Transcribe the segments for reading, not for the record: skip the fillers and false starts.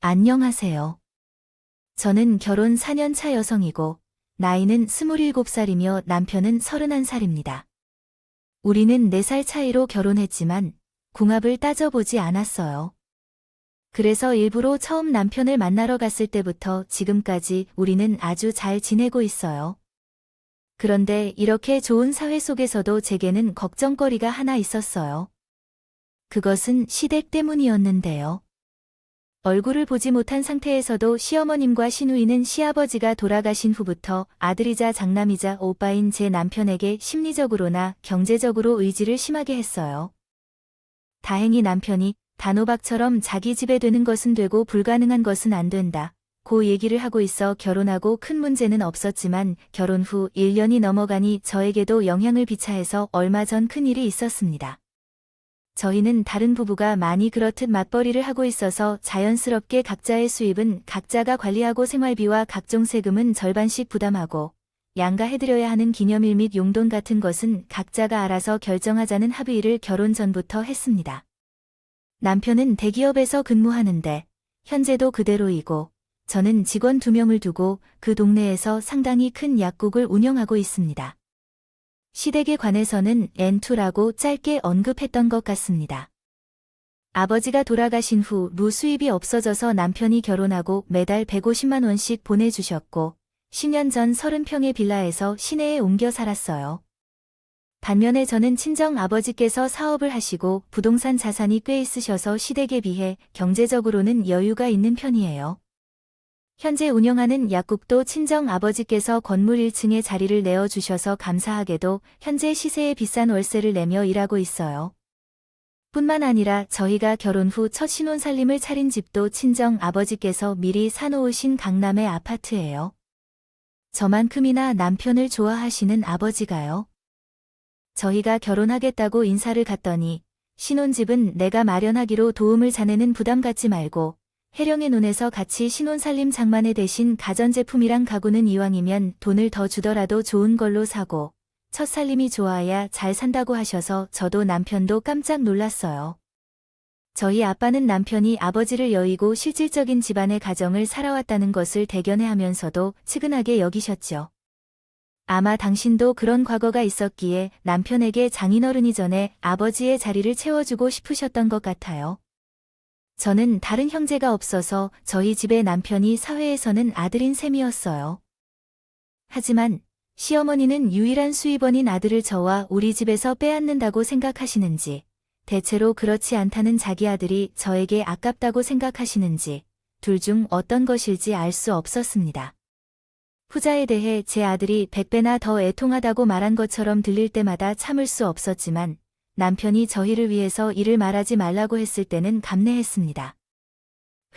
안녕하세요. 저는 결혼 4년 차 여성이고, 나이는 27살이며 남편은 31살입니다. 우리는 4살 차이로 결혼했지만, 궁합을 따져보지 않았어요. 그래서 일부러 처음 남편을 만나러 갔을 때부터 지금까지 우리는 아주 잘 지내고 있어요. 그런데 이렇게 좋은 사회 속에서도 제게는 걱정거리가 하나 있었어요. 그것은 시댁 때문이었는데요. 얼굴을 보지 못한 상태에서도 시어머님과 시누이는 시아버지가 돌아가신 후부터 아들이자 장남이자 오빠인 제 남편에게 심리적으로나 경제적으로 의지를 심하게 했어요. 다행히 남편이 단호박처럼 자기 집에 되는 것은 되고 불가능한 것은 안 된다. 고 얘기를 하고 있어 결혼하고 큰 문제는 없었지만 결혼 후 1년이 넘어가니 저에게도 영향을 비차해서 얼마 전 큰일이 있었습니다. 저희는 다른 부부가 많이 그렇듯 맞벌이를 하고 있어서 자연스럽게 각자의 수입은 각자가 관리하고 생활비와 각종 세금은 절반씩 부담하고 양가해드려야 하는 기념일 및 용돈 같은 것은 각자가 알아서 결정하자는 합의를 결혼 전부터 했습니다. 남편은 대기업에서 근무하는데 현재도 그대로이고 저는 직원 2명을 두고 그 동네에서 상당히 큰 약국을 운영하고 있습니다. 시댁에 관해서는 N2라고 짧게 언급했던 것 같습니다. 아버지가 돌아가신 후 수입이 없어져서 남편이 결혼하고 매달 150만 원씩 보내주셨고 10년 전 30평의 빌라에서 시내에 옮겨 살았어요. 반면에 저는 친정 아버지께서 사업을 하시고 부동산 자산이 꽤 있으셔서 시댁에 비해 경제적으로는 여유가 있는 편이에요. 현재 운영하는 약국도 친정 아버지께서 건물 1층에 자리를 내어주셔서 감사하게도 현재 시세에 비싼 월세를 내며 일하고 있어요. 뿐만 아니라 저희가 결혼 후 첫 신혼살림을 차린 집도 친정 아버지께서 미리 사놓으신 강남의 아파트예요. 저만큼이나 남편을 좋아하시는 아버지가요. 저희가 결혼하겠다고 인사를 갔더니 신혼집은 내가 마련하기로 도움을 자네는 부담 갖지 말고 혜령의 눈에서 같이 신혼살림 장만에 대신 가전제품이랑 가구는 이왕이면 돈을 더 주더라도 좋은 걸로 사고 첫 살림이 좋아야 잘 산다고 하셔서 저도 남편도 깜짝 놀랐어요. 저희 아빠는 남편이 아버지를 여의고 실질적인 집안의 가정을 살아왔다는 것을 대견해 하면서도 측은하게 여기셨죠. 아마 당신도 그런 과거가 있었기에 남편에게 장인어른이 전에 아버지의 자리를 채워주고 싶으셨던 것 같아요. 저는 다른 형제가 없어서 저희 집의 남편이 사회에서는 아들인 셈이었어요. 하지만 시어머니는 유일한 수입원인 아들을 저와 우리 집에서 빼앗는다고 생각하시는지, 대체로 그렇지 않다는 자기 아들이 저에게 아깝다고 생각하시는지, 둘 중 어떤 것일지 알 수 없었습니다. 후자에 대해 제 아들이 100배나 더 애통하다고 말한 것처럼 들릴 때마다 참을 수 없었지만, 남편이 저희를 위해서 일을 말하지 말라고 했을 때는 감내했습니다.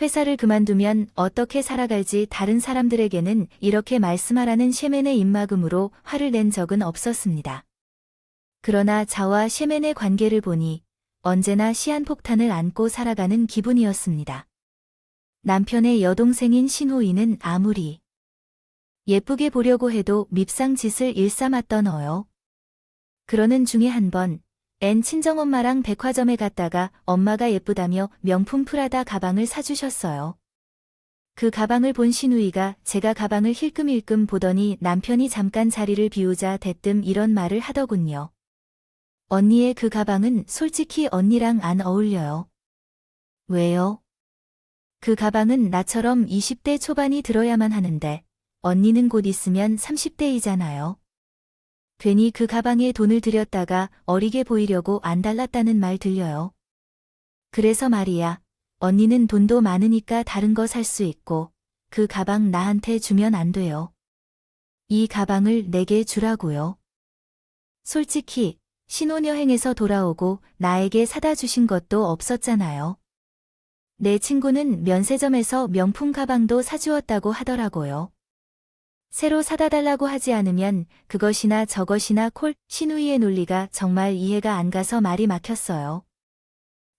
회사를 그만두면 어떻게 살아갈지 다른 사람들에게는 이렇게 말씀하라는 셰멘의 입막음으로 화를 낸 적은 없었습니다. 그러나 저와 셰멘의 관계를 보니 언제나 시한폭탄을 안고 살아가는 기분이었습니다. 남편의 여동생인 신호이는 아무리 예쁘게 보려고 해도 밉상 짓을 일삼았던 어요. 그러는 중에 한 번, 앤 친정엄마랑 백화점에 갔다가 엄마가 예쁘다며 명품 프라다 가방을 사주셨어요. 그 가방을 본 시누이가 제가 가방을 힐끔힐끔 보더니 남편이 잠깐 자리를 비우자 대뜸 이런 말을 하더군요. 언니의 그 가방은 솔직히 언니랑 안 어울려요. 왜요? 그 가방은 나처럼 20대 초반이 들어야만 하는데 언니는 곧 있으면 30대이잖아요. 괜히 그 가방에 돈을 들였다가 어리게 보이려고 안 달랐다는 말 들려요. 그래서 말이야, 언니는 돈도 많으니까 다른 거 살 수 있고 그 가방 나한테 주면 안 돼요. 이 가방을 내게 주라고요. 솔직히 신혼여행에서 돌아오고 나에게 사다 주신 것도 없었잖아요. 내 친구는 면세점에서 명품 가방도 사주었다고 하더라고요. 새로 사다 달라고 하지 않으면 그것이나 저것이나 시누이의 논리가 정말 이해가 안 가서 말이 막혔어요.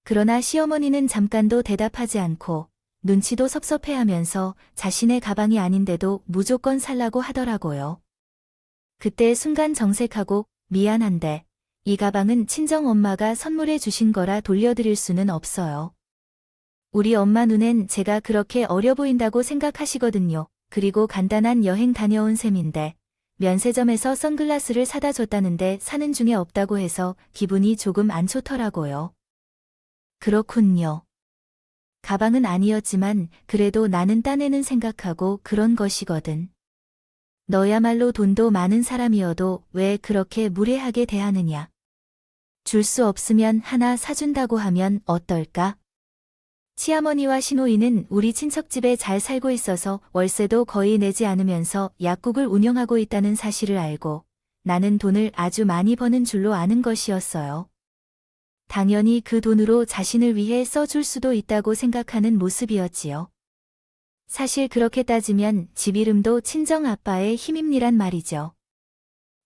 그러나 시어머니는 잠깐도 대답하지 않고 눈치도 섭섭해하면서 자신의 가방이 아닌데도 무조건 살라고 하더라고요. 그때 순간 정색하고 미안한데 이 가방은 친정엄마가 선물해 주신 거라 돌려드릴 수는 없어요. 우리 엄마 눈엔 제가 그렇게 어려 보인다고 생각하시거든요. 그리고 간단한 여행 다녀온 셈인데 면세점에서 선글라스를 사다 줬다는데 사는 중에 없다고 해서 기분이 조금 안 좋더라고요. 그렇군요. 가방은 아니었지만 그래도 나는 딴에는 생각하고 그런 것이거든. 너야말로 돈도 많은 사람이어도 왜 그렇게 무례하게 대하느냐. 줄 수 없으면 하나 사준다고 하면 어떨까? 시어머니와 시노이는 우리 친척집에 잘 살고 있어서 월세도 거의 내지 않으면서 약국을 운영하고 있다는 사실을 알고 나는 돈을 아주 많이 버는 줄로 아는 것이었어요. 당연히 그 돈으로 자신을 위해 써줄 수도 있다고 생각하는 모습이었지요. 사실 그렇게 따지면 집 이름도 친정 아빠의 힘입니란 말이죠.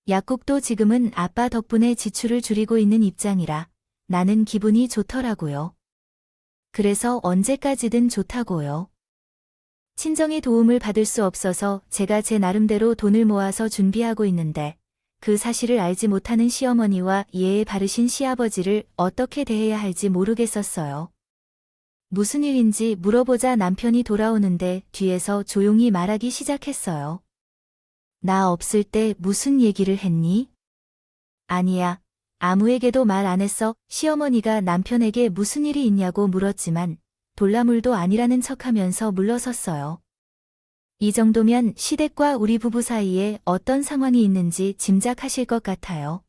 약국도 지금은 아빠 덕분에 지출을 줄이고 있는 입장이라 나는 기분이 좋더라고요. 그래서 언제까지든 좋다고요. 친정의 도움을 받을 수 없어서 제가 제 나름대로 돈을 모아서 준비하고 있는데 그 사실을 알지 못하는 시어머니와 예의 바르신 시아버지를 어떻게 대해야 할지 모르겠었어요. 무슨 일인지 물어보자 남편이 돌아오는데 뒤에서 조용히 말하기 시작했어요. 나 없을 때 무슨 얘기를 했니? 아니야. 아무에게도 말 안 했어. 시어머니가 남편에게 무슨 일이 있냐고 물었지만 돌나물도 아니라는 척하면서 물러섰어요. 이 정도면 시댁과 우리 부부 사이에 어떤 상황이 있는지 짐작하실 것 같아요.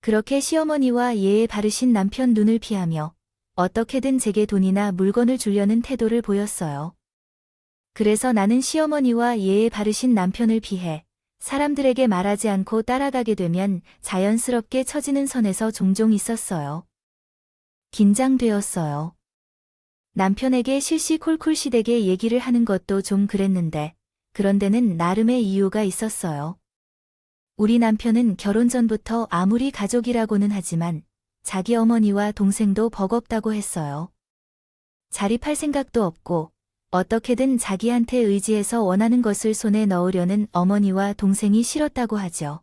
그렇게 시어머니와 예의 바르신 남편 눈을 피하며 어떻게든 제게 돈이나 물건을 주려는 태도를 보였어요. 그래서 나는 시어머니와 예의 바르신 남편을 피해 사람들에게 말하지 않고 따라가게 되면 자연스럽게 처지는 선에서 종종 있었어요. 긴장되었어요. 남편에게 실시콜콜 시댁에 얘기를 하는 것도 좀 그랬는데 그런 데는 나름의 이유가 있었어요. 우리 남편은 결혼 전부터 아무리 가족이라고는 하지만 자기 어머니와 동생도 버겁다고 했어요. 자립할 생각도 없고 어떻게든 자기한테 의지해서 원하는 것을 손에 넣으려는 어머니와 동생이 싫었다고 하죠.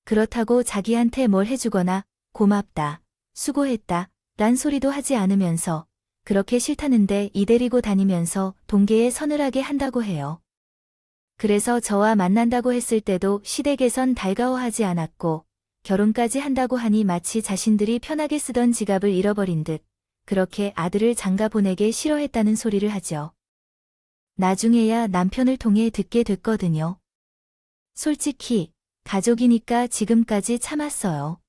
그렇다고 자기한테 뭘 해주거나 고맙다, 수고했다, 란 소리도 하지 않으면서 그렇게 싫다는데 이대리고 다니면서 동계에 서늘하게 한다고 해요. 그래서 저와 만난다고 했을 때도 시댁에선 달가워하지 않았고 결혼까지 한다고 하니 마치 자신들이 편하게 쓰던 지갑을 잃어버린 듯 그렇게 아들을 장가 보내게 싫어했다는 소리를 하죠. 나중에야 남편을 통해 듣게 됐거든요. 솔직히 가족이니까 지금까지 참았어요.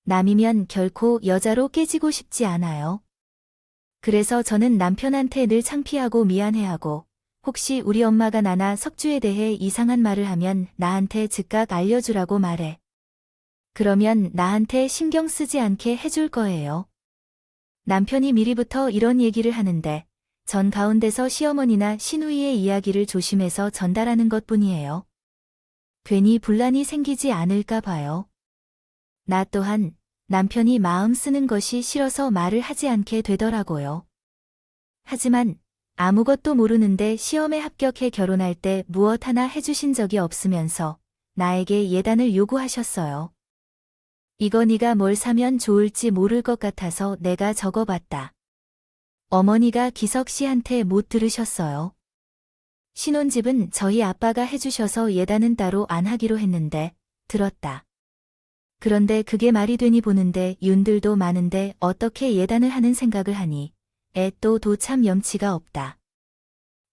남이면 결코 여자로 깨지고 싶지 않아요. 그래서 저는 남편한테 늘 창피하고 미안해하고 혹시 우리 엄마가 나나 석주에 대해 이상한 말을 하면 나한테 즉각 알려주라고 말해. 그러면 나한테 신경 쓰지 않게 해줄 거예요. 남편이 미리부터 이런 얘기를 하는데 전 가운데서 시어머니나 시누이의 이야기를 조심해서 전달하는 것뿐이에요. 괜히 분란이 생기지 않을까 봐요. 나 또한 남편이 마음 쓰는 것이 싫어서 말을 하지 않게 되더라고요. 하지만 아무것도 모르는데 시험에 합격해 결혼할 때 무엇 하나 해주신 적이 없으면서 나에게 예단을 요구하셨어요. 이거 네가 뭘 사면 좋을지 모를 것 같아서 내가 적어봤다. 어머니가 기석 씨한테 못 들으셨어요. 신혼집은 저희 아빠가 해주셔서 예단은 따로 안 하기로 했는데 들었다. 그런데 그게 말이 되니 보는데 윤들도 많은데 어떻게 예단을 하는 생각을 하니 애 또 도참 염치가 없다.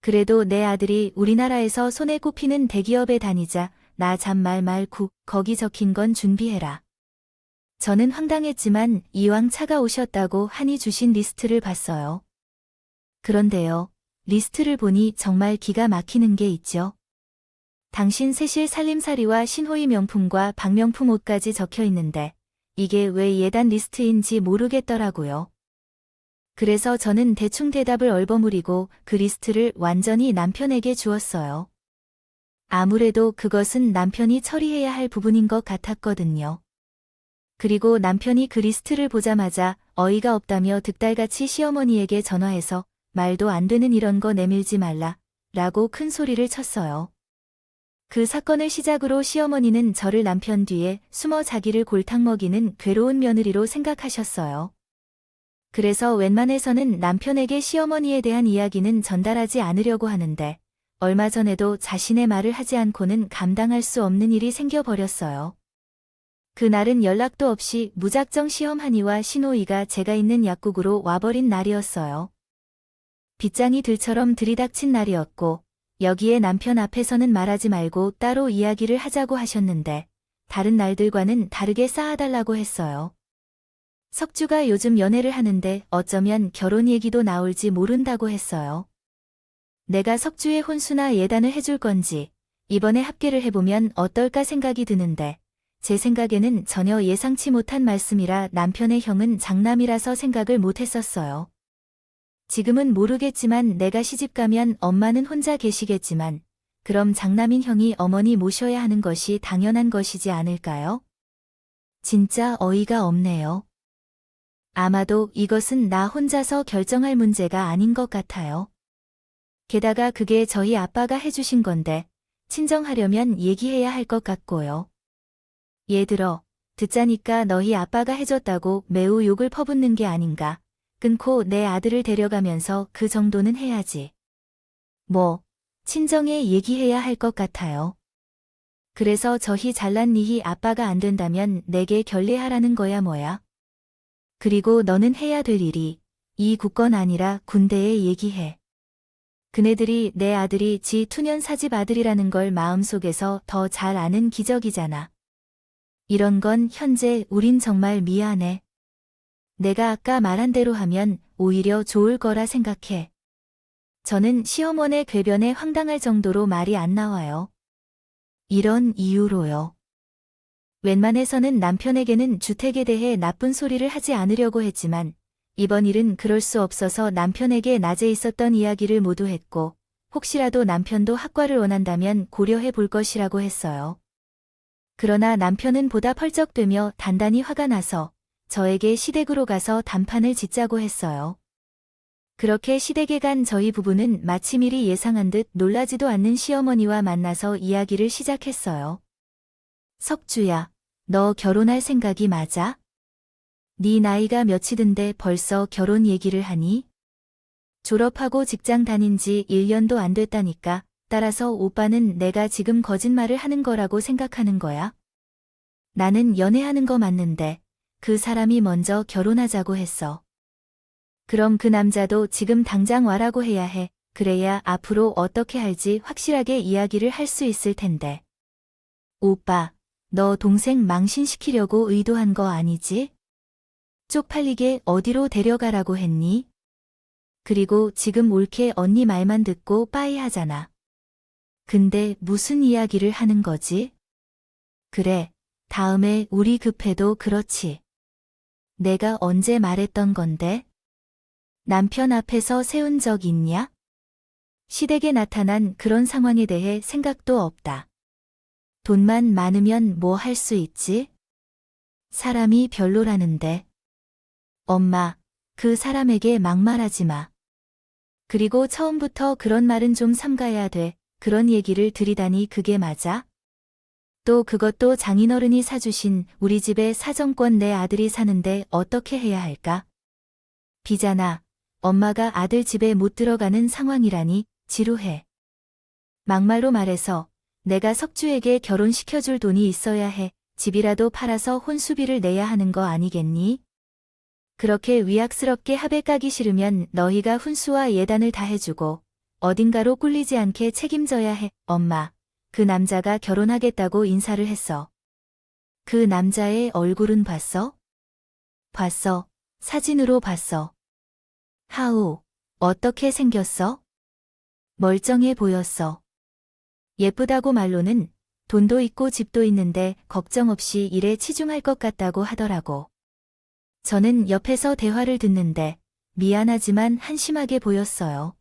그래도 내 아들이 우리나라에서 손에 꼽히는 대기업에 다니자 나 잔말 말고 거기 적힌 건 준비해라. 저는 황당했지만 이왕 차가 오셨다고 하니 주신 리스트를 봤어요. 그런데요, 리스트를 보니 정말 기가 막히는 게 있죠. 당신 세실 살림살이와 신호위 명품과 박명품 옷까지 적혀 있는데 이게 왜 예단 리스트인지 모르겠더라고요. 그래서 저는 대충 대답을 얼버무리고 그 리스트를 완전히 남편에게 주었어요. 아무래도 그것은 남편이 처리해야 할 부분인 것 같았거든요. 그리고 남편이 그 리스트를 보자마자 어이가 없다며 득달같이 시어머니에게 전화해서 말도 안 되는 이런 거 내밀지 말라 라고 큰 소리를 쳤어요. 그 사건을 시작으로 시어머니는 저를 남편 뒤에 숨어 자기를 골탕 먹이는 괴로운 며느리로 생각하셨어요. 그래서 웬만해서는 남편에게 시어머니에 대한 이야기는 전달하지 않으려고 하는데 얼마 전에도 자신의 말을 하지 않고는 감당할 수 없는 일이 생겨버렸어요. 그날은 연락도 없이 무작정 시어머니와 시노이가 제가 있는 약국으로 와버린 날이었어요. 빗장이 들처럼 들이닥친 날이었고 여기에 남편 앞에서는 말하지 말고 따로 이야기를 하자고 하셨는데 다른 날들과는 다르게 쌓아달라고 했어요. 석주가 요즘 연애를 하는데 어쩌면 결혼 얘기도 나올지 모른다고 했어요. 내가 석주의 혼수나 예단을 해줄 건지 이번에 합계를 해보면 어떨까 생각이 드는데 제 생각에는 전혀 예상치 못한 말씀이라 남편의 형은 장남이라서 생각을 못했었어요. 지금은 모르겠지만 내가 시집가면 엄마는 혼자 계시겠지만 그럼 장남인 형이 어머니 모셔야 하는 것이 당연한 것이지 않을까요? 진짜 어이가 없네요. 아마도 이것은 나 혼자서 결정할 문제가 아닌 것 같아요. 게다가 그게 저희 아빠가 해주신 건데 친정하려면 얘기해야 할 것 같고요. 얘들어, 듣자니까 너희 아빠가 해줬다고 매우 욕을 퍼붓는 게 아닌가. 끊고 내 아들을 데려가면서 그 정도는 해야지. 뭐, 친정에 얘기해야 할 것 같아요. 그래서 저희 잘난 니희 아빠가 안 된다면 내게 결례하라는 거야 뭐야. 그리고 너는 해야 될 일이 이 국건 아니라 군대에 얘기해. 그네들이 내 아들이 지 투년 사집 아들이라는 걸 마음속에서 더 잘 아는 기적이잖아. 이런 건 현재 우린 정말 미안해. 내가 아까 말한 대로 하면 오히려 좋을 거라 생각해. 저는 시어머니의 궤변에 황당할 정도로 말이 안 나와요. 이런 이유로요. 웬만해서는 남편에게는 주택에 대해 나쁜 소리를 하지 않으려고 했지만 이번 일은 그럴 수 없어서 남편에게 낮에 있었던 이야기를 모두 했고 혹시라도 남편도 학과를 원한다면 고려해 볼 것이라고 했어요. 그러나 남편은 보다 펄쩍대며 단단히 화가 나서 저에게 시댁으로 가서 단판을 짓자고 했어요. 그렇게 시댁에 간 저희 부부는 마치 미리 예상한 듯 놀라지도 않는 시어머니와 만나서 이야기를 시작했어요. 석주야, 너 결혼할 생각이 맞아? 네 나이가 몇이든데 벌써 결혼 얘기를 하니? 졸업하고 직장 다닌 지 1년도 안 됐다니까. 따라서 오빠는 내가 지금 거짓말을 하는 거라고 생각하는 거야? 나는 연애하는 거 맞는데 그 사람이 먼저 결혼하자고 했어. 그럼 그 남자도 지금 당장 와라고 해야 해. 그래야 앞으로 어떻게 할지 확실하게 이야기를 할 수 있을 텐데. 오빠, 너 동생 망신시키려고 의도한 거 아니지? 쪽팔리게 어디로 데려가라고 했니? 그리고 지금 옳게 언니 말만 듣고 빠이 하잖아. 근데 무슨 이야기를 하는 거지? 그래, 다음에 우리 급해도 그렇지. 내가 언제 말했던 건데? 남편 앞에서 세운 적 있냐? 시댁에 나타난 그런 상황에 대해 생각도 없다. 돈만 많으면 뭐 할 수 있지? 사람이 별로라는데. 엄마, 그 사람에게 막말하지 마. 그리고 처음부터 그런 말은 좀 삼가야 돼. 그런 얘기를 들이다니 그게 맞아? 또 그것도 장인어른이 사주신 우리 집에 사정권 내 아들이 사는데 어떻게 해야 할까? 비잖아. 엄마가 아들 집에 못 들어가는 상황이라니 지루해. 막말로 말해서 내가 석주에게 결혼시켜줄 돈이 있어야 해. 집이라도 팔아서 혼수비를 내야 하는 거 아니겠니? 그렇게 위약스럽게 합에 까기 싫으면 너희가 훈수와 예단을 다 해주고 어딘가로 꿀리지 않게 책임져야 해. 엄마, 그 남자가 결혼하겠다고 인사를 했어. 그 남자의 얼굴은 봤어? 봤어. 사진으로 봤어. 하우, 어떻게 생겼어? 멀쩡해 보였어. 예쁘다고 말로는 돈도 있고 집도 있는데 걱정 없이 일에 치중할 것 같다고 하더라고. 저는 옆에서 대화를 듣는데 미안하지만 한심하게 보였어요.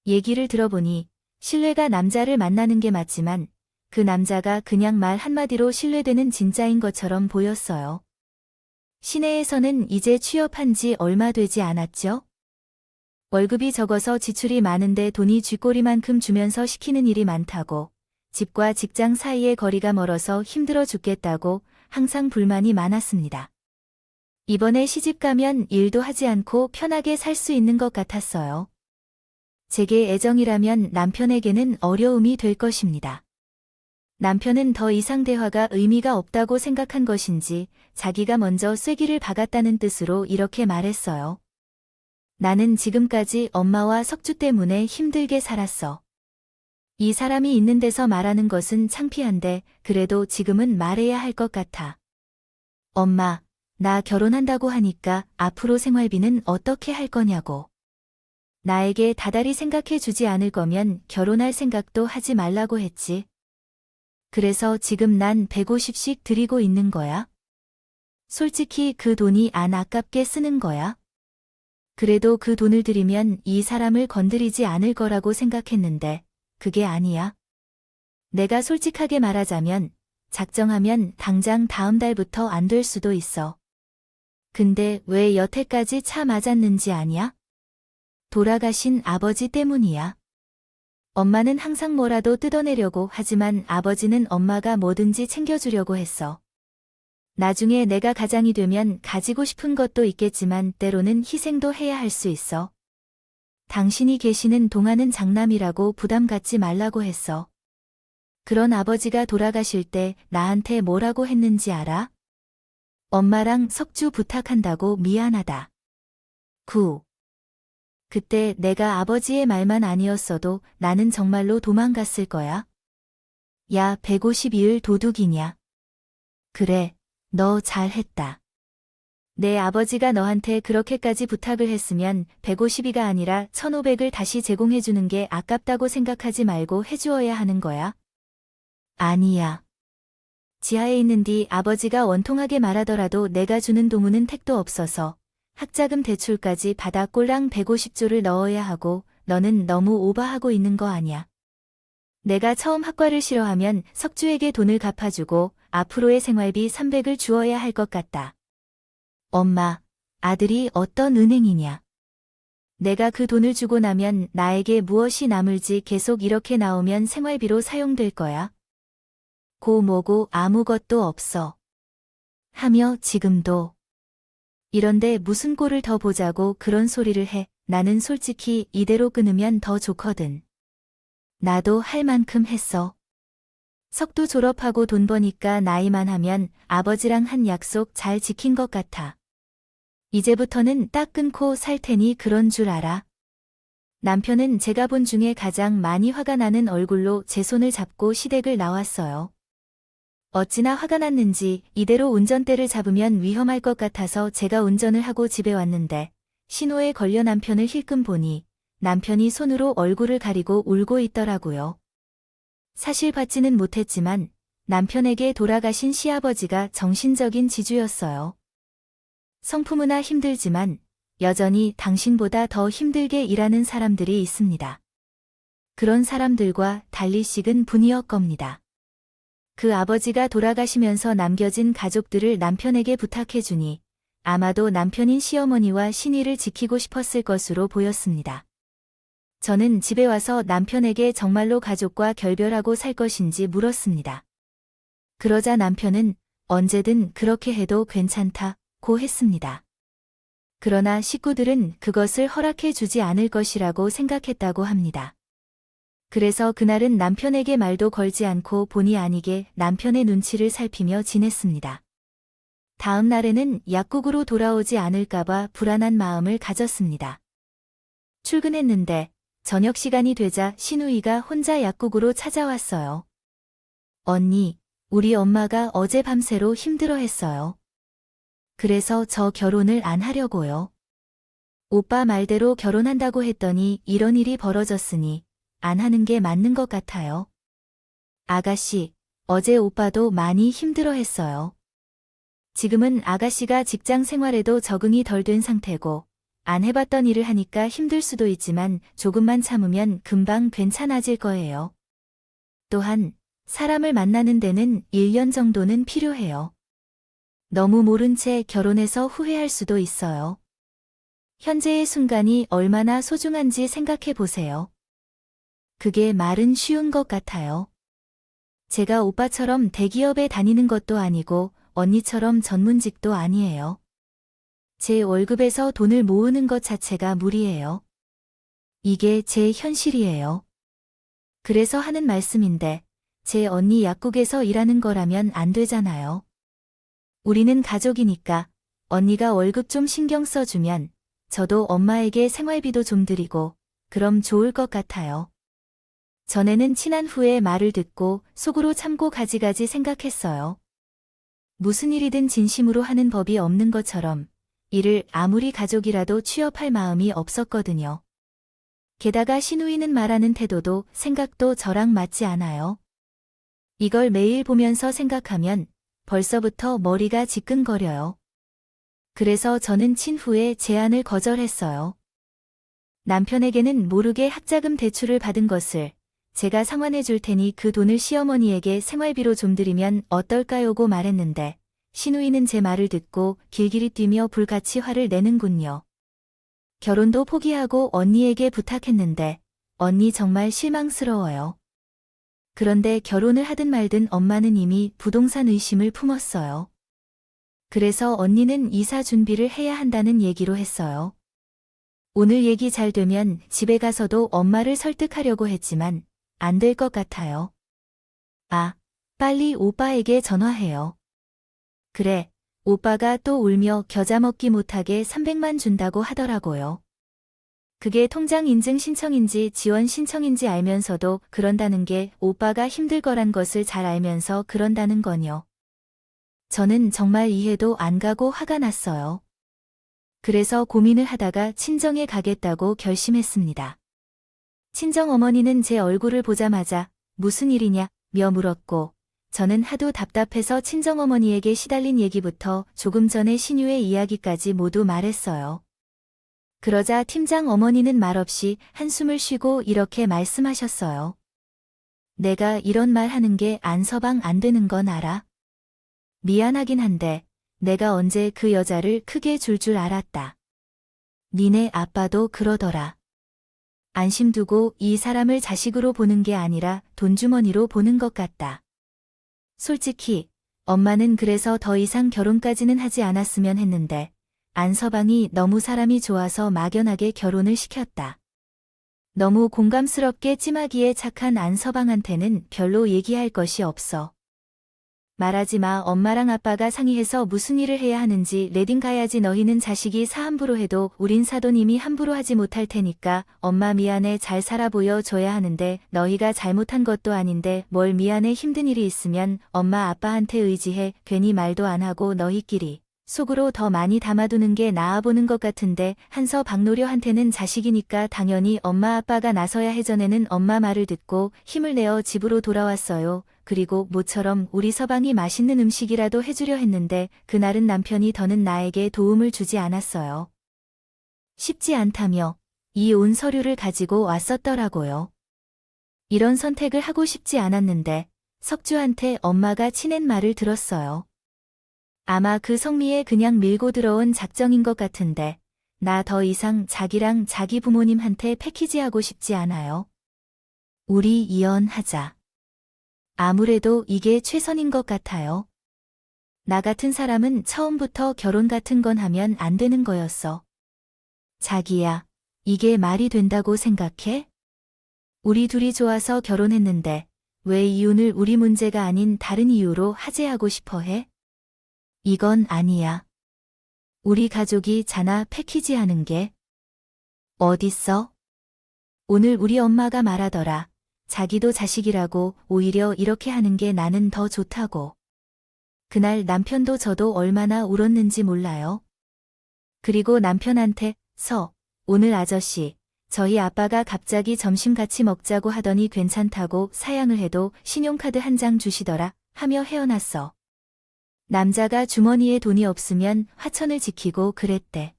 얘기를 들어보니 신뢰가 남자를 만나는 게 맞지만 그 남자가 그냥 말 한마디로 신뢰되는 진짜인 것처럼 보였어요. 시내에서는 이제 취업한 지 얼마 되지 않았죠? 월급이 적어서 지출이 많은데 돈이 쥐꼬리만큼 주면서 시키는 일이 많다고, 집과 직장 사이의 거리가 멀어서 힘들어 죽겠다고 항상 불만이 많았습니다. 이번에 시집 가면 일도 하지 않고 편하게 살 수 있는 것 같았어요. 제게 애정이라면 남편에게는 어려움이 될 것입니다. 남편은 더 이상 대화가 의미가 없다고 생각한 것인지 자기가 먼저 쐐기를 박았다는 뜻으로 이렇게 말했어요. 나는 지금까지 엄마와 석주 때문에 힘들게 살았어. 이 사람이 있는 데서 말하는 것은 창피한데 그래도 지금은 말해야 할 것 같아. 엄마, 나 결혼한다고 하니까 앞으로 생활비는 어떻게 할 거냐고. 나에게 다달이 생각해 주지 않을 거면 결혼할 생각도 하지 말라고 했지. 그래서 지금 난 150씩 드리고 있는 거야. 솔직히 그 돈이 안 아깝게 쓰는 거야. 그래도 그 돈을 들이면 이 사람을 건드리지 않을 거라고 생각했는데 그게 아니야. 내가 솔직하게 말하자면 작정하면 당장 다음 달부터 안 될 수도 있어. 근데 왜 여태까지 차 맞았는지 아냐? 돌아가신 아버지 때문이야. 엄마는 항상 뭐라도 뜯어내려고 하지만 아버지는 엄마가 뭐든지 챙겨주려고 했어. 나중에 내가 가장이 되면 가지고 싶은 것도 있겠지만 때로는 희생도 해야 할 수 있어. 당신이 계시는 동안은 장남이라고 부담 갖지 말라고 했어. 그런 아버지가 돌아가실 때 나한테 뭐라고 했는지 알아? 엄마랑 석주 부탁한다고 미안하다. 9. 그때 내가 아버지의 말만 아니었어도 나는 정말로 도망갔을 거야. 야, 152을 도둑이냐? 그래, 너 잘했다. 내 아버지가 너한테 그렇게까지 부탁을 했으면 152가 아니라 1500을 다시 제공해주는 게 아깝다고 생각하지 말고 해주어야 하는 거야. 아니야. 지하에 있는 네 아버지가 원통하게 말하더라도 내가 주는 도무는 택도 없어서 학자금 대출까지 받아 꼴랑 150조를 넣어야 하고 너는 너무 오버하고 있는 거 아냐. 내가 처음 학과를 싫어하면 석주에게 돈을 갚아주고 앞으로의 생활비 300을 주어야 할 것 같다. 엄마, 아들이 어떤 은행이냐. 내가 그 돈을 주고 나면 나에게 무엇이 남을지 계속 이렇게 나오면 생활비로 사용될 거야. 고 뭐고 아무것도 없어. 하며 지금도. 이런데 무슨 꼴을 더 보자고 그런 소리를 해. 나는 솔직히 이대로 끊으면 더 좋거든. 나도 할 만큼 했어. 석도 졸업하고 돈 버니까 나이만 하면 아버지랑 한 약속 잘 지킨 것 같아. 이제부터는 딱 끊고 살 테니 그런 줄 알아. 남편은 제가 본 중에 가장 많이 화가 나는 얼굴로 제 손을 잡고 시댁을 나왔어요. 어찌나 화가 났는지 이대로 운전대를 잡으면 위험할 것 같아서 제가 운전을 하고 집에 왔는데 신호에 걸려 남편을 힐끔 보니 남편이 손으로 얼굴을 가리고 울고 있더라고요. 사실 받지는 못했지만 남편에게 돌아가신 시아버지가 정신적인 지주였어요. 성품이나 힘들지만 여전히 당신보다 더 힘들게 일하는 사람들이 있습니다. 그런 사람들과 달리 식은 분이었 겁니다. 그 아버지가 돌아가시면서 남겨진 가족들을 남편에게 부탁해주니 아마도 남편인 시어머니와 신의를 지키고 싶었을 것으로 보였습니다. 저는 집에 와서 남편에게 정말로 가족과 결별하고 살 것인지 물었습니다. 그러자 남편은 언제든 그렇게 해도 괜찮다고 했습니다. 그러나 식구들은 그것을 허락해 주지 않을 것이라고 생각했다고 합니다. 그래서 그날은 남편에게 말도 걸지 않고 본의 아니게 남편의 눈치를 살피며 지냈습니다. 다음 날에는 약국으로 돌아오지 않을까봐 불안한 마음을 가졌습니다. 출근했는데 저녁 시간이 되자 시누이가 혼자 약국으로 찾아왔어요. 언니, 우리 엄마가 어제 밤새로 힘들어했어요. 그래서 저 결혼을 안 하려고요. 오빠 말대로 결혼한다고 했더니 이런 일이 벌어졌으니 안 하는 게 맞는 것 같아요. 아가씨, 어제 오빠도 많이 힘들어했어요. 지금은 아가씨가 직장 생활에도 적응이 덜 된 상태고 안 해봤던 일을 하니까 힘들 수도 있지만 조금만 참으면 금방 괜찮아질 거예요. 또한 사람을 만나는 데는 1년 정도는 필요해요. 너무 모른 채 결혼해서 후회할 수도 있어요. 현재의 순간이 얼마나 소중한지 생각해 보세요. 그게 말은 쉬운 것 같아요. 제가 오빠처럼 대기업에 다니는 것도 아니고 언니처럼 전문직도 아니에요. 제 월급에서 돈을 모으는 것 자체가 무리예요. 이게 제 현실이에요. 그래서 하는 말씀인데, 제 언니 약국에서 일하는 거라면 안 되잖아요. 우리는 가족이니까 언니가 월급 좀 신경 써주면 저도 엄마에게 생활비도 좀 드리고 그럼 좋을 것 같아요. 전에는 친한 후에 말을 듣고 속으로 참고 가지가지 생각했어요. 무슨 일이든 진심으로 하는 법이 없는 것처럼 일을 아무리 가족이라도 취업할 마음이 없었거든요. 게다가 시누이는 말하는 태도도 생각도 저랑 맞지 않아요. 이걸 매일 보면서 생각하면 벌써부터 머리가 지끈거려요. 그래서 저는 친후의 제안을 거절했어요. 남편에게는 모르게 학자금 대출을 받은 것을 제가 상환해 줄 테니 그 돈을 시어머니에게 생활비로 좀 드리면 어떨까요고 말했는데 시누이는 제 말을 듣고 길길이 뛰며 불같이 화를 내는군요. 결혼도 포기하고 언니에게 부탁했는데 언니 정말 실망스러워요. 그런데 결혼을 하든 말든 엄마는 이미 부동산 의심을 품었어요. 그래서 언니는 이사 준비를 해야 한다는 얘기로 했어요. 오늘 얘기 잘 되면 집에 가서도 엄마를 설득하려고 했지만 안 될 것 같아요. 아, 빨리 오빠에게 전화해요. 그래, 오빠가 또 울며 겨자 먹기 못하게 300만 준다고 하더라고요. 그게 통장 인증 신청인지 지원 신청인지 알면서도 그런다는 게 오빠가 힘들 거란 것을 잘 알면서 그런다는 거요. 저는 정말 이해도 안 가고 화가 났어요. 그래서 고민을 하다가 친정에 가겠다고 결심했습니다. 친정어머니는 제 얼굴을 보자마자 무슨 일이냐 며 물었고 저는 하도 답답해서 친정어머니에게 시달린 얘기부터 조금 전에 신유의 이야기까지 모두 말했어요. 그러자 팀장 어머니는 말없이 한숨을 쉬고 이렇게 말씀하셨어요. 내가 이런 말 하는 게 안서방 안 되는 건 알아? 미안하긴 한데 내가 언제 그 여자를 크게 줄 줄 알았다. 니네 아빠도 그러더라. 안심 두고 이 사람을 자식으로 보는 게 아니라 돈주머니로 보는 것 같다. 솔직히 엄마는 그래서 더 이상 결혼까지는 하지 않았으면 했는데 안서방이 너무 사람이 좋아서 막연하게 결혼을 시켰다. 너무 공감스럽게 찜하기에 착한 안서방한테는 별로 얘기할 것이 없어. 말하지 마. 엄마랑 아빠가 상의해서 무슨 일을 해야 하는지 레딩 가야지. 너희는 자식이 사 함부로 해도 우린 사돈님이 함부로 하지 못할 테니까 엄마 미안해. 잘 살아 보여줘야 하는데 너희가 잘못한 것도 아닌데 뭘 미안해. 힘든 일이 있으면 엄마 아빠한테 의지해. 괜히 말도 안 하고 너희끼리 속으로 더 많이 담아두는 게 나아 보는 것 같은데 한서 박노려한테는 자식이니까 당연히 엄마 아빠가 나서야 해. 전에는 엄마 말을 듣고 힘을 내어 집으로 돌아왔어요. 그리고 모처럼 우리 서방이 맛있는 음식이라도 해주려 했는데 그날은 남편이 더는 나에게 도움을 주지 않았어요. 쉽지 않다며 이혼 서류를 가지고 왔었더라고요. 이런 선택을 하고 싶지 않았는데 석주한테 엄마가 치낸 말을 들었어요. 아마 그 성미에 그냥 밀고 들어온 작정인 것 같은데 나 더 이상 자기랑 자기 부모님한테 패키지하고 싶지 않아요. 우리 이혼하자. 아무래도 이게 최선인 것 같아요. 나 같은 사람은 처음부터 결혼 같은 건 하면 안 되는 거였어. 자기야, 이게 말이 된다고 생각해? 우리 둘이 좋아서 결혼했는데 왜 이혼을 우리 문제가 아닌 다른 이유로 하재하고 싶어 해? 이건 아니야. 우리 가족이 자나 패키지 하는 게. 어딨어? 오늘 우리 엄마가 말하더라. 자기도 자식이라고 오히려 이렇게 하는 게 나는 더 좋다고. 그날 남편도 저도 얼마나 울었는지 몰라요. 그리고 남편한테 오늘 아저씨, 저희 아빠가 갑자기 점심 같이 먹자고 하더니 괜찮다고 사양을 해도 신용카드 한 장 주시더라 하며 헤어났어. 남자가 주머니에 돈이 없으면 화천을 지키고 그랬대.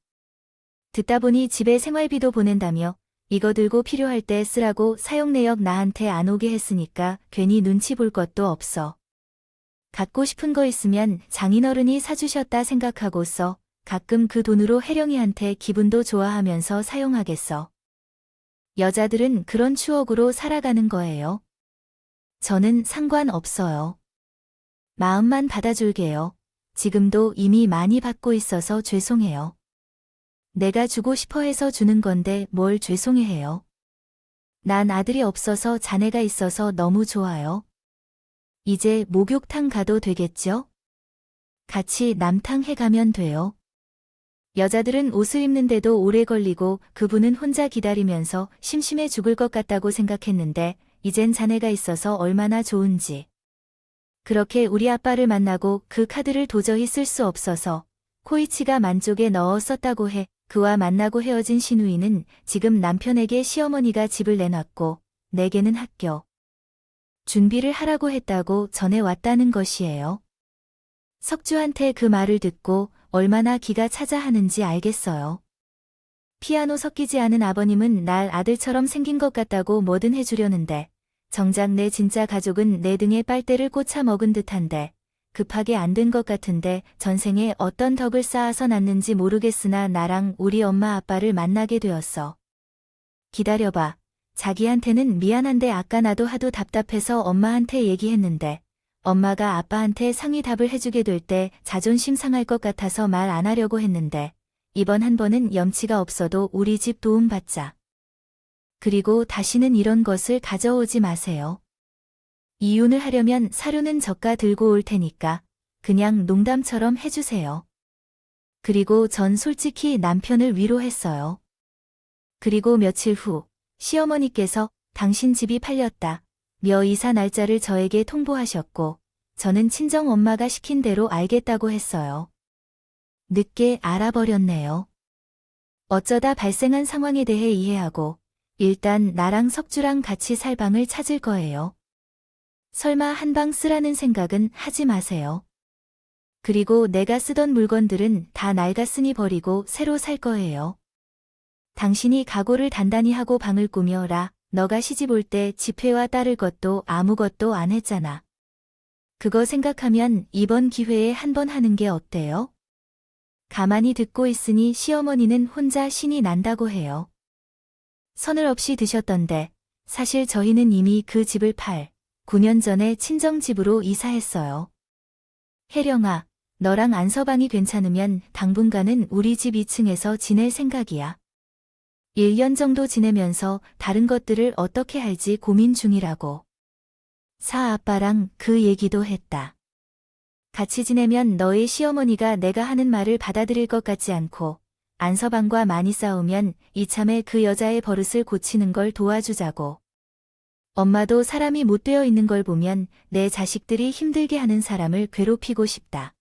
듣다 보니 집에 생활비도 보낸다며 이거 들고 필요할 때 쓰라고 사용 내역 나한테 안 오게 했으니까 괜히 눈치 볼 것도 없어. 갖고 싶은 거 있으면 장인어른이 사주셨다 생각하고 써. 가끔 그 돈으로 혜령이한테 기분도 좋아하면서 사용하겠어. 여자들은 그런 추억으로 살아가는 거예요. 저는 상관없어요. 마음만 받아줄게요. 지금도 이미 많이 받고 있어서 죄송해요. 내가 주고 싶어 해서 주는 건데 뭘 죄송해해요. 난 아들이 없어서 자네가 있어서 너무 좋아요. 이제 목욕탕 가도 되겠죠? 같이 남탕 해가면 돼요. 여자들은 옷을 입는데도 오래 걸리고 그분은 혼자 기다리면서 심심해 죽을 것 같다고 생각했는데 이젠 자네가 있어서 얼마나 좋은지. 그렇게 우리 아빠를 만나고 그 카드를 도저히 쓸 수 없어서 코이치가 만쪽에 넣어 썼다고 해. 그와 만나고 헤어진 신우이는 지금 남편에게 시어머니가 집을 내놨고 내게는 학교 준비를 하라고 했다고 전해왔다는 것이에요. 석주한테 그 말을 듣고 얼마나 기가 차자 하는지 알겠어요. 피아노 섞이지 않은 아버님은 날 아들처럼 생긴 것 같다고 뭐든 해주려는데 정작 내 진짜 가족은 내 등에 빨대를 꽂아 먹은 듯한데 급하게 안 된 것 같은데 전생에 어떤 덕을 쌓아서 났는지 모르겠으나 나랑 우리 엄마 아빠를 만나게 되었어. 기다려봐. 자기한테는 미안한데 아까 나도 하도 답답해서 엄마한테 얘기했는데 엄마가 아빠한테 상의 답을 해주게 될 때 자존심 상할 것 같아서 말 안 하려고 했는데 이번 한 번은 염치가 없어도 우리 집 도움 받자. 그리고 다시는 이런 것을 가져오지 마세요. 이혼을 하려면 사료는 저가 들고 올 테니까 그냥 농담처럼 해주세요. 그리고 전 솔직히 남편을 위로했어요. 그리고 며칠 후 시어머니께서 당신 집이 팔렸다. 며 이사 날짜를 저에게 통보하셨고 저는 친정 엄마가 시킨 대로 알겠다고 했어요. 늦게 알아버렸네요. 어쩌다 발생한 상황에 대해 이해하고 일단 나랑 석주랑 같이 살 방을 찾을 거예요. 설마 한 방 쓰라는 생각은 하지 마세요. 그리고 내가 쓰던 물건들은 다 낡았으니 버리고 새로 살 거예요. 당신이 각오를 단단히 하고 방을 꾸며라. 너가 시집 올 때 집회와 따를 것도 아무것도 안 했잖아. 그거 생각하면 이번 기회에 한번 하는 게 어때요? 가만히 듣고 있으니 시어머니는 혼자 신이 난다고 해요. 선을 없이 드셨던데 사실 저희는 이미 그 집을 9년 전에 친정집으로 이사했어요. 혜령아, 너랑 안서방이 괜찮으면 당분간은 우리 집 2층에서 지낼 생각이야. 1년 정도 지내면서 다른 것들을 어떻게 할지 고민 중이라고. 아빠랑 그 얘기도 했다. 같이 지내면 너의 시어머니가 내가 하는 말을 받아들일 것 같지 않고 안서방과 많이 싸우면 이참에 그 여자의 버릇을 고치는 걸 도와주자고. 엄마도 사람이 못 되어 있는 걸 보면 내 자식들이 힘들게 하는 사람을 괴롭히고 싶다.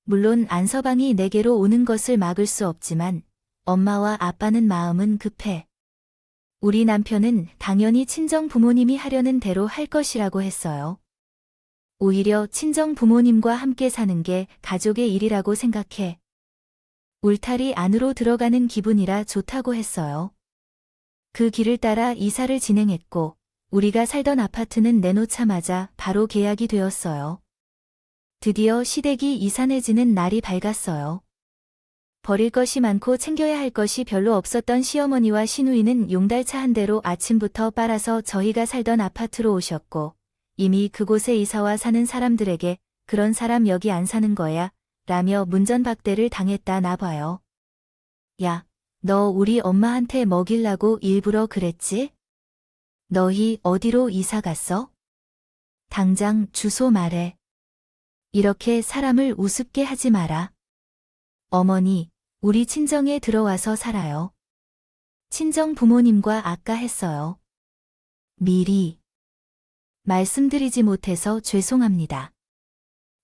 물론 안서방이 내게로 오는 것을 막을 수 없지만 엄마와 아빠는 마음은 급해. 우리 남편은 당연히 친정 부모님이 하려는 대로 할 것이라고 했어요. 오히려 친정 부모님과 함께 사는 게 가족의 일이라고 생각해. 울타리 안으로 들어가는 기분이라 좋다고 했어요. 그 길을 따라 이사를 진행했고 우리가 살던 아파트는 내놓자마자 바로 계약이 되었어요. 드디어 시댁이 이사 내지는 날이 밝았어요. 버릴 것이 많고 챙겨야 할 것이 별로 없었던 시어머니와 시누이는 용달차 한 대로 아침부터 빨아서 저희가 살던 아파트로 오셨고 이미 그곳에 이사와 사는 사람들에게 그런 사람 여기 안 사는 거야 라며 문전박대를 당했다 나봐요. 야, 너 우리 엄마한테 먹이려고 일부러 그랬지? 너희 어디로 이사 갔어? 당장 주소 말해. 이렇게 사람을 우습게 하지 마라. 어머니, 우리 친정에 들어와서 살아요. 친정 부모님과 아까 했어요. 미리 말씀드리지 못해서 죄송합니다.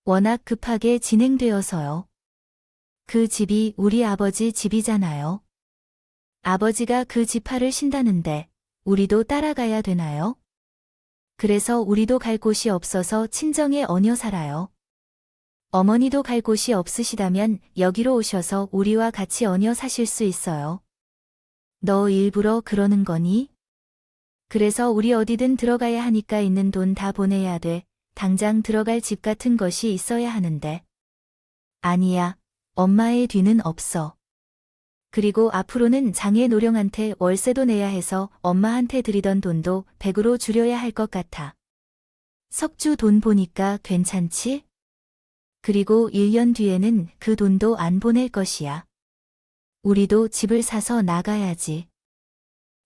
워낙 급하게 진행되어서요. 그 집이 우리 아버지 집이잖아요. 아버지가 그 지파를 신다는데 우리도 따라가야 되나요? 그래서 우리도 갈 곳이 없어서 친정에 얹여 살아요. 어머니도 갈 곳이 없으시다면 여기로 오셔서 우리와 같이 얹여 사실 수 있어요. 너 일부러 그러는 거니? 그래서 우리 어디든 들어가야 하니까 있는 돈 다 보내야 돼. 당장 들어갈 집 같은 것이 있어야 하는데. 아니야, 엄마의 뒤는 없어. 그리고 앞으로는 장애 노령한테 월세도 내야 해서 엄마한테 드리던 돈도 100으로 줄여야 할 것 같아. 석주 돈 보니까 괜찮지? 그리고 1년 뒤에는 그 돈도 안 보낼 것이야. 우리도 집을 사서 나가야지.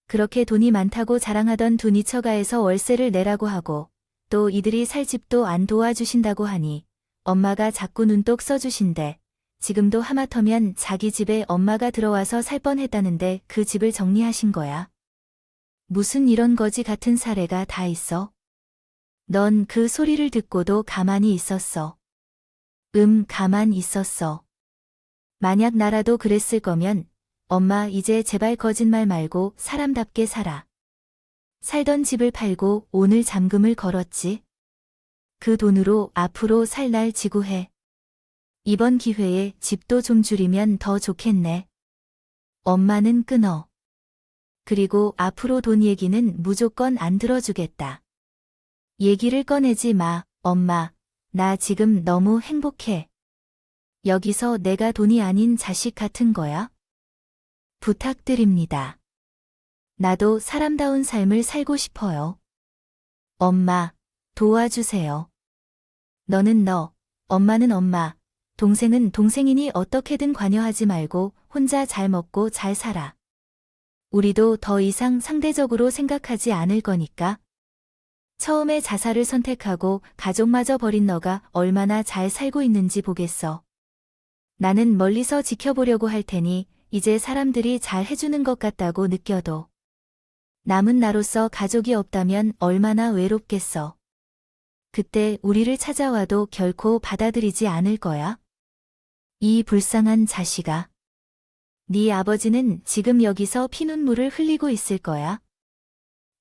그렇게 돈이 많다고 자랑하던 두 니처가에서 월세를 내라고 하고 또 이들이 살 집도 안 도와주신다고 하니 엄마가 자꾸 눈독 써주신대. 지금도 하마터면 자기 집에 엄마가 들어와서 살 뻔했다는데 그 집을 정리하신 거야. 무슨 이런 거지 같은 사례가 다 있어? 넌 그 소리를 듣고도 가만히 있었어. 가만 있었어. 만약 나라도 그랬을 거면 엄마 이제 제발 거짓말 말고 사람답게 살아. 살던 집을 팔고 오늘 잠금을 걸었지. 그 돈으로 앞으로 살 날 지구해. 이번 기회에 집도 좀 줄이면 더 좋겠네. 엄마는 끊어. 그리고 앞으로 돈 얘기는 무조건 안 들어주겠다. 얘기를 꺼내지 마, 엄마. 나 지금 너무 행복해. 여기서 내가 돈이 아닌 자식 같은 거야? 부탁드립니다. 나도 사람다운 삶을 살고 싶어요. 엄마, 도와주세요. 너는 너, 엄마는 엄마, 동생은 동생이니 어떻게든 관여하지 말고 혼자 잘 먹고 잘 살아. 우리도 더 이상 상대적으로 생각하지 않을 거니까. 처음에 자살을 선택하고 가족마저 버린 너가 얼마나 잘 살고 있는지 보겠어. 나는 멀리서 지켜보려고 할 테니 이제 사람들이 잘 해주는 것 같다고 느껴도. 남은 나로서 가족이 없다면 얼마나 외롭겠어. 그때 우리를 찾아와도 결코 받아들이지 않을 거야. 이 불쌍한 자식아. 네 아버지는 지금 여기서 피눈물을 흘리고 있을 거야.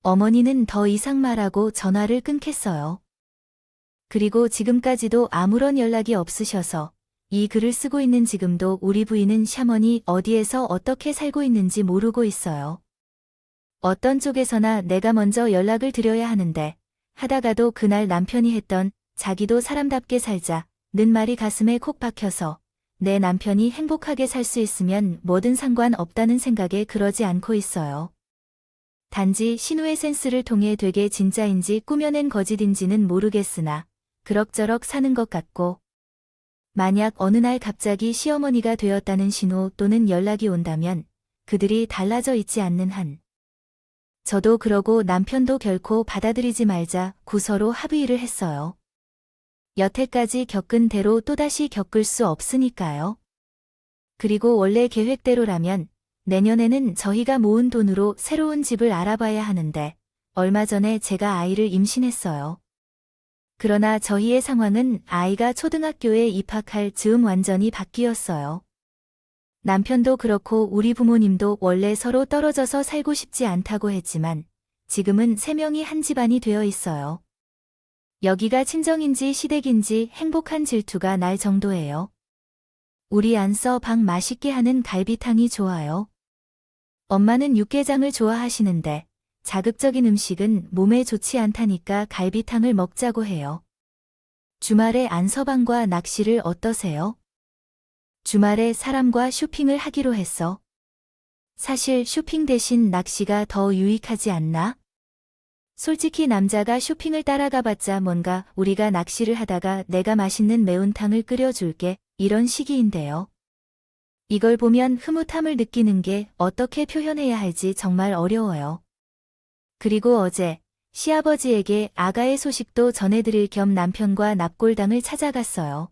어머니는 더 이상 말하고 전화를 끊겠어요. 그리고 지금까지도 아무런 연락이 없으셔서 이 글을 쓰고 있는 지금도 우리 부인은 샤먼이 어디에서 어떻게 살고 있는지 모르고 있어요. 어떤 쪽에서나 내가 먼저 연락을 드려야 하는데 하다가도 그날 남편이 했던 자기도 사람답게 살자는 말이 가슴에 콕 박혀서 내 남편이 행복하게 살 수 있으면 뭐든 상관없다는 생각에 그러지 않고 있어요. 단지 신우의 센스를 통해 되게 진짜인지 꾸며낸 거짓인지는 모르겠으나 그럭저럭 사는 것 같고 만약 어느 날 갑자기 시어머니가 되었다는 신호 또는 연락이 온다면 그들이 달라져 있지 않는 한 저도 그러고 남편도 결코 받아들이지 말자고 서로 합의를 했어요. 여태까지 겪은 대로 또다시 겪을 수 없으니까요. 그리고 원래 계획대로라면 내년에는 저희가 모은 돈으로 새로운 집을 알아봐야 하는데 얼마 전에 제가 아이를 임신했어요. 그러나 저희의 상황은 아이가 초등학교에 입학할 즈음 완전히 바뀌었어요. 남편도 그렇고 우리 부모님도 원래 서로 떨어져서 살고 싶지 않다고 했지만 지금은 3명이 한 집안이 되어 있어요. 여기가 친정인지 시댁인지 행복한 질투가 날 정도예요. 우리 안서 방 맛있게 하는 갈비탕이 좋아요. 엄마는 육개장을 좋아하시는데 자극적인 음식은 몸에 좋지 않다니까 갈비탕을 먹자고 해요. 주말에 안서방과 낚시를 어떠세요? 주말에 사람과 쇼핑을 하기로 했어. 사실 쇼핑 대신 낚시가 더 유익하지 않나? 솔직히 남자가 쇼핑을 따라가봤자 뭔가 우리가 낚시를 하다가 내가 맛있는 매운탕을 끓여줄게 이런 시기인데요. 이걸 보면 흐뭇함을 느끼는 게 어떻게 표현해야 할지 정말 어려워요. 그리고 어제 시아버지에게 아가의 소식도 전해드릴 겸 남편과 납골당을 찾아갔어요.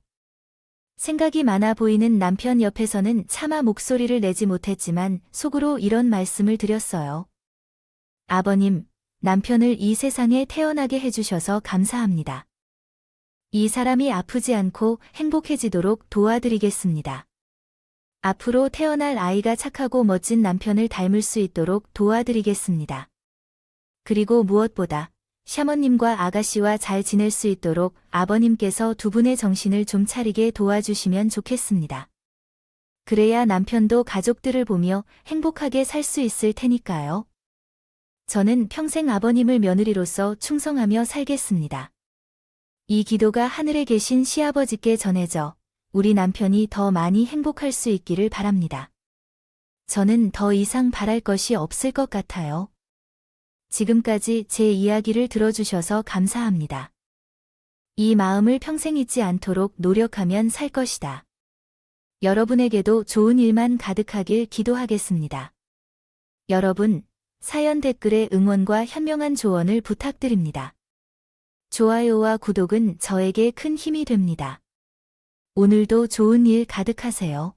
생각이 많아 보이는 남편 옆에서는 차마 목소리를 내지 못했지만 속으로 이런 말씀을 드렸어요. 아버님, 남편을 이 세상에 태어나게 해주셔서 감사합니다. 이 사람이 아프지 않고 행복해지도록 도와드리겠습니다. 앞으로 태어날 아이가 착하고 멋진 남편을 닮을 수 있도록 도와드리겠습니다. 그리고 무엇보다 샤머님과 아가씨와 잘 지낼 수 있도록 아버님께서 두 분의 정신을 좀 차리게 도와주시면 좋겠습니다. 그래야 남편도 가족들을 보며 행복하게 살 수 있을 테니까요. 저는 평생 아버님을 며느리로서 충성하며 살겠습니다. 이 기도가 하늘에 계신 시아버지께 전해져 우리 남편이 더 많이 행복할 수 있기를 바랍니다. 저는 더 이상 바랄 것이 없을 것 같아요. 지금까지 제 이야기를 들어주셔서 감사합니다. 이 마음을 평생 잊지 않도록 노력하면 살 것이다. 여러분에게도 좋은 일만 가득하길 기도하겠습니다. 여러분, 사연 댓글에 응원과 현명한 조언을 부탁드립니다. 좋아요와 구독은 저에게 큰 힘이 됩니다. 오늘도 좋은 일 가득하세요.